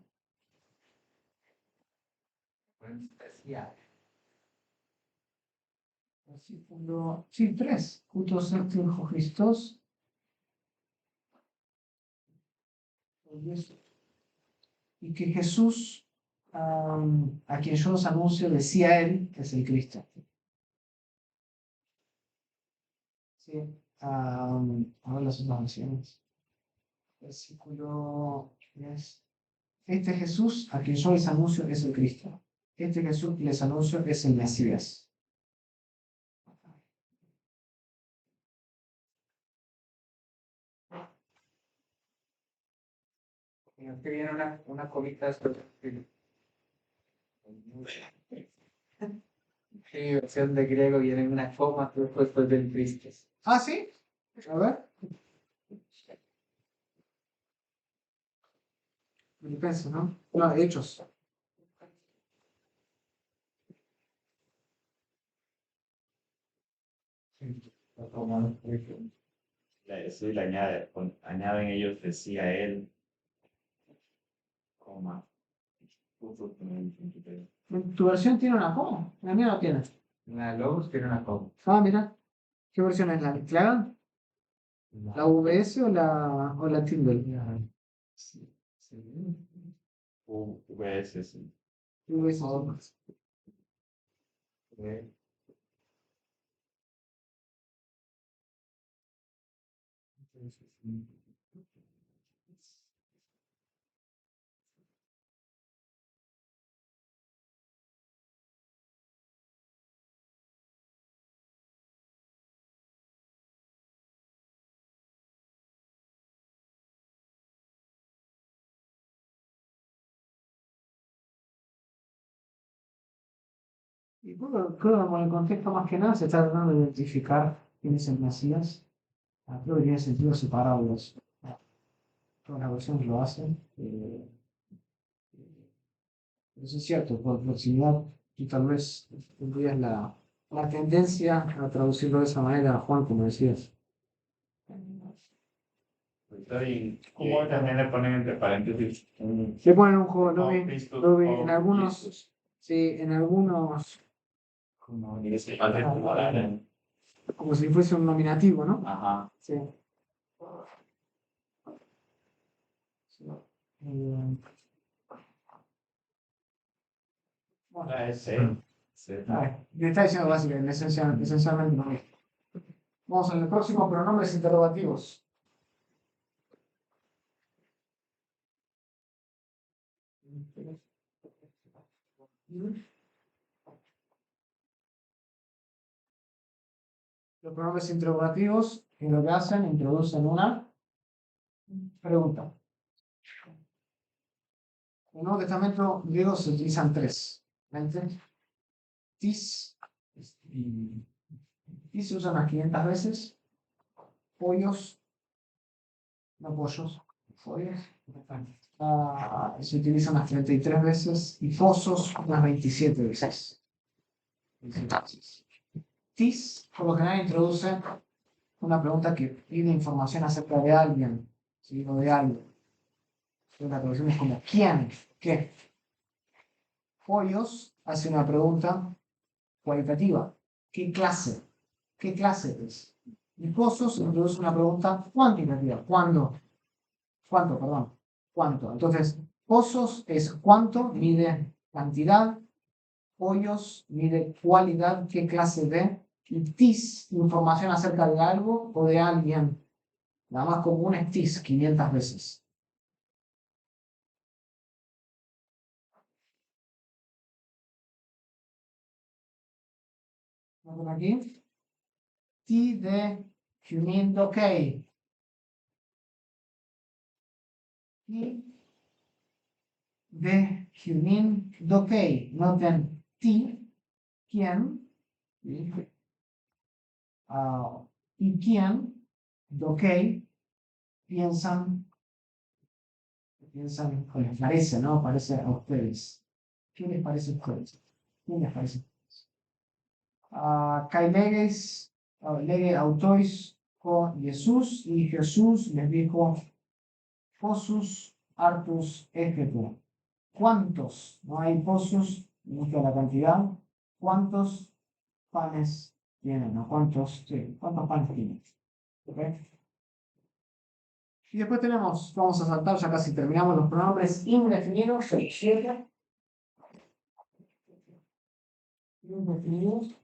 Versículo, sí, 3. Ούτως έκτην ο Χριστός. Y que Jesús, a quien yo os anuncio, decía él, que es el Cristo. Sí. A ver las otras versiones. Versículo 3. Este Jesús, a quien yo les anuncio, es el Cristo. Este Jesús que les anuncio es el Mesías. Sino que viene una comita sobre mi versión de griego viene una coma después del Cristo. Ah, sí. A ver. Filipenses, ¿no? No, Hechos. Sí, le añaden ellos, decía él, coma. ¿Tu versión tiene una coma? La mía no tiene. La Logos tiene una coma. Ah, mira. ¿Qué versión es la clara? ¿La VS o la Kindle? VS, sí. VS. Y creo que con el contexto más que nada se está tratando de identificar quién es el Mesías. Creo que tiene sentido separarlos. Todas las versiones lo hacen. Eso es cierto, por proximidad, tú tal vez tendrías la tendencia a traducirlo de esa manera, Juan, como decías. Y ahí también le ponen entre paréntesis Le ponen un juego, Christus, lo vi en algunos, Christus. sí, en algunos, Y es que más de moral, como si fuese un nominativo, ¿no? ajá. Sí. Sí. Bueno, Sí, sí. me está diciendo básicamente, esencialmente lo mismo. Vamos al próximo, pronombres interrogativos. Los pronombres interrogativos, que lo que hacen, introducen una pregunta. En el Nuevo Testamento griego se utilizan tres. Tis, tis se usa unas 500 veces. Pollos, no pollos, pollos. Se utiliza unas 33 veces. Y pozos unas 27 veces. Tis, por lo general, introduce una pregunta que pide información acerca de alguien, ¿sí? O de algo. Entonces, la traducción es como ¿quién? ¿Qué? Pollos hace una pregunta cualitativa. ¿Qué clase? ¿Qué clase es? Y Pozos introduce una pregunta cuantitativa. ¿Cuándo? ¿Cuánto? Perdón. ¿Cuánto? Entonces, Pozos es cuánto, mide cantidad. Pollos mide cualidad, qué clase de. Y TIS, información acerca de algo o de alguien. Nada más común es TIS, 500 veces. ¿Vamos por aquí? T de Humin Dokei. T de Humin Dokei. Noten T, quién, y quién, Dokei, piensan piensan, o les parece, ¿no? Parece a ustedes. ¿Qué les parece a ustedes? ¿Qué les parece? Kai leges, lege autois con Jesús, y Jesús les dijo, posus artus ejete. ¿Cuántos? No hay posus, mucha la cantidad. ¿Cuántos panes tienen? ¿No? ¿Cuántos? Sí, ¿cuántos panes tienen? ¿Ok? Y después tenemos, vamos a saltar, ya casi terminamos los pronombres indefinidos. Indefinidos.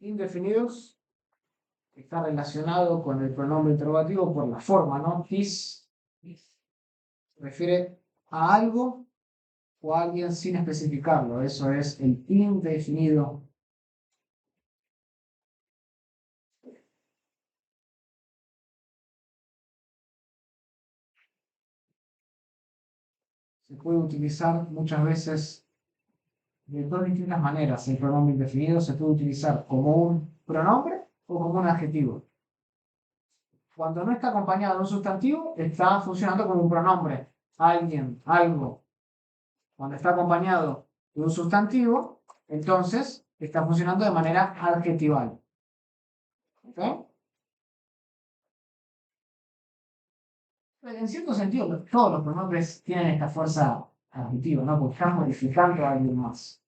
Indefinidos. Está relacionado con el pronombre interrogativo por la forma, ¿no? This se refiere a algo o a alguien sin especificarlo. Eso es el indefinido. Se puede utilizar muchas veces de dos distintas maneras. El pronombre indefinido se puede utilizar como un pronombre o como un adjetivo. Cuando no está acompañado de un sustantivo, está funcionando como un pronombre. Alguien, algo. Cuando está acompañado de un sustantivo, entonces está funcionando de manera adjetival. ¿Ok? En cierto sentido, todos los pronombres tienen esta fuerza adjetiva, ¿no? Porque están modificando a alguien más.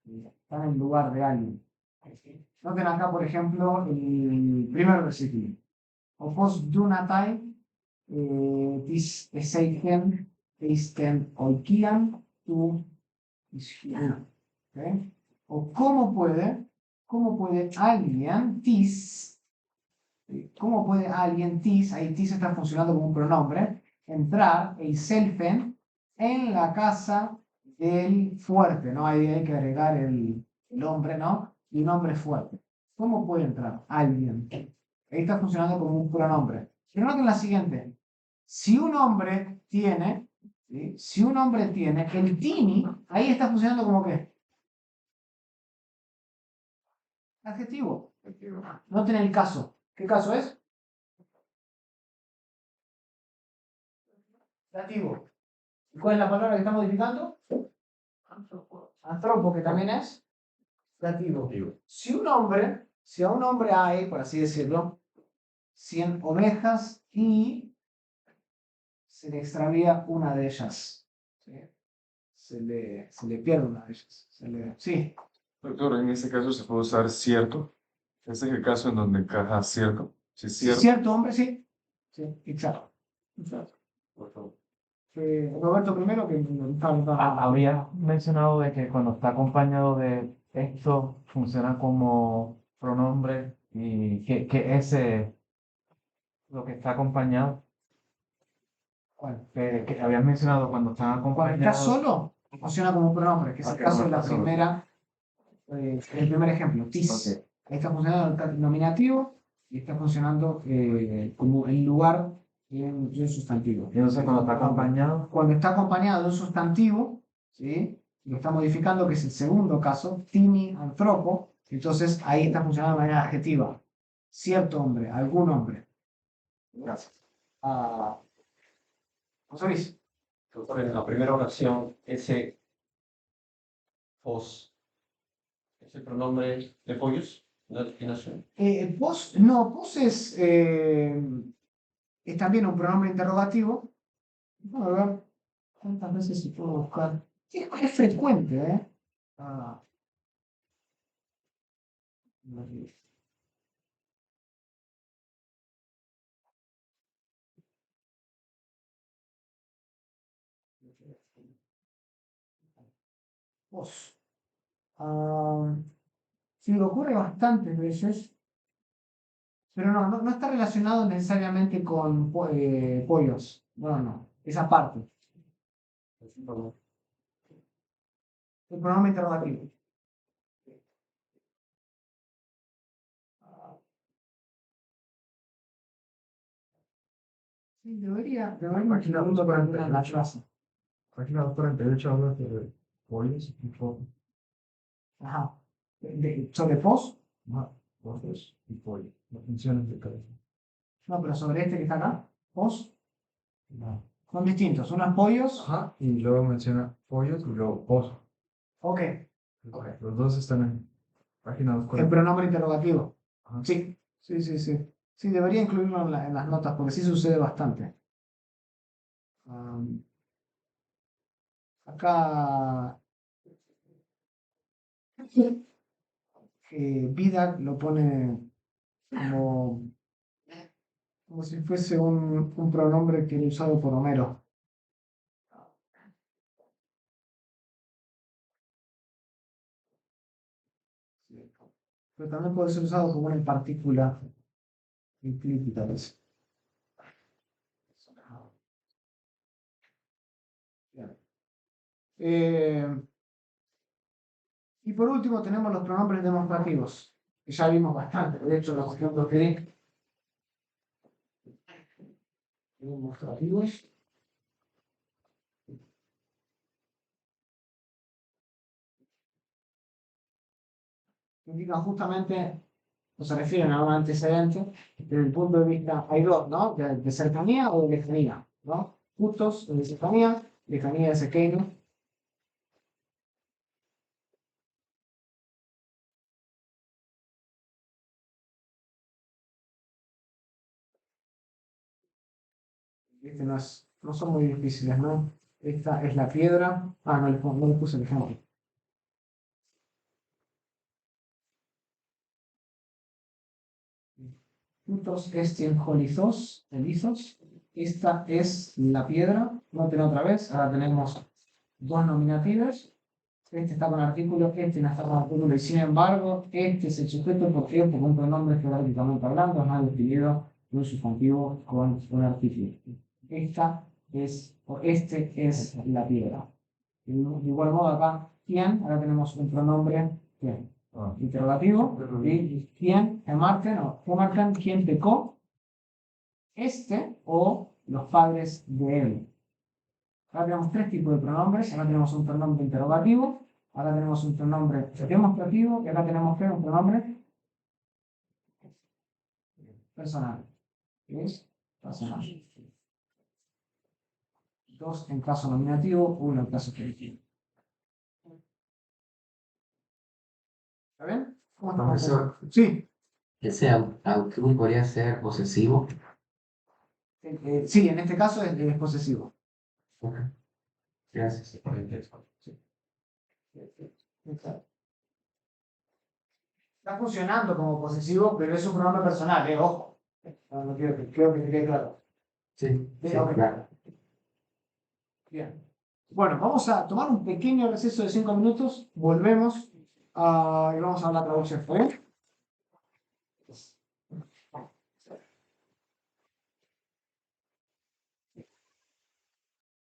Están en lugar de alguien. Noten acá, por ejemplo, el primer versículo. Opos dunatai, tis eseichen, eisten oikian, tu ishian. ¿Okay? O cómo puede alguien, tis, cómo puede alguien, tis, ahí tis está funcionando como un pronombre, entrar, eiselfen, en la casa del fuerte, ¿no? Ahí hay que agregar el hombre, ¿no? Y un hombre fuerte. ¿Cómo puede entrar alguien? Ahí está funcionando como un pronombre. Pero noten la siguiente. Si un hombre tiene, ¿sí? Si un hombre tiene, el tini, ahí está funcionando como qué? Adjetivo. Noten el caso. ¿Qué caso es? Dativo. ¿Y cuál es la palabra que está modificando? Antropo, que también es dativo. Si a un hombre hay, por así decirlo, 100 ovejas y se le extravía una de ellas. ¿Sí? Se le pierde una de ellas. Sí. Doctor, en ese caso se puede usar cierto. Ese es el caso en donde encaja cierto. Si es Si cierto. cierto hombre, sí. Sí, exacto. Roberto primero que Habría mencionado de que cuando está acompañado de esto funciona como pronombre y que ese, lo que está acompañado, que habías mencionado cuando están cuando está acompañados. solo, funciona como un pronombre, que es el caso de la primera, el primer ejemplo, tis. Ok. Ahí está funcionando el nominativo y está funcionando como el lugar de un sustantivo. Entonces cuando está acompañado, Cuando está acompañado de un sustantivo, ¿sí? Lo está modificando, que es el segundo caso, tini, antropo, entonces ahí está funcionando de manera adjetiva. Cierto hombre, algún hombre. Gracias. José Luis. Doctor, en la primera oración, ese os es el pronombre de pollos, una declinación. Pos, no, pos es también un pronombre interrogativo. Vamos a ver cuántas veces se puede buscar. Sí, es frecuente, ¿eh? Ah, pos. Sí, ocurre bastantes veces, pero no está relacionado necesariamente con pollos. No, esa parte. El pronombre interrogativo. Sí, debería incluirlo también en la clase. Página 48 habla de pollos y pollo. Ajá. ¿Sobre pos? No, pollos y pollo. Las funciones de cada uno. No, pero sobre este que está acá. os, No. son distintos. Uno es pollos. Ajá, y luego menciona pollos y luego os. Ok. Los dos están en página 2. El pronombre interrogativo. Ajá. Sí, sí, sí, sí. Sí, debería incluirlo en las notas porque sí sucede bastante. Acá vida lo pone como, como si fuese un pronombre que era usado por Homero. Pero también puede ser usado como una partícula implícita. ¿Ves? Eh, y por último tenemos los pronombres demostrativos, que ya vimos bastante. De hecho, los ejemplos que di. Demostrativos. Indican justamente, o se refieren a un antecedente desde el punto de vista, hay dos, ¿no? De cercanía o de lejanía, ¿no? Justos de cercanía, lejanía de cercanía. No son muy difíciles, ¿no? Esta es la piedra. Ah, no le puse el ejemplo. Juntos elizos. Esta es la piedra. Noten otra vez. Ahora tenemos dos nominativos. Este está con artículo, este no está con artículo. Y sin embargo, este es el sujeto porque un pronombre jerárquicamente hablando es más definido de un sustantivo con un artículo. Esta es, o este es la piedra. De igual modo acá, quién, ahora tenemos un pronombre, quién. Interrogativo, y quién, que marcan quién pecó, este o los padres de él. Ahora tenemos tres tipos de pronombres, ahora tenemos un pronombre interrogativo, ahora tenemos un pronombre demostrativo y acá tenemos un pronombre personal. ¿Qué es? Personal. Dos en caso nominativo, uno en caso genitivo. ¿Está bien? ¿Cómo estamos? Profesor, Sí. ese autismo podría ser posesivo. Sí, en este caso es posesivo. Ok, gracias. Está funcionando como posesivo, pero es un pronombre personal, ojo. No creo que te quede claro. Sí, sí, Ok. claro. Bien. Bueno, vamos a tomar un pequeño receso de 5 minutos, volvemos y vamos a hablar traducción. ¿Está bien?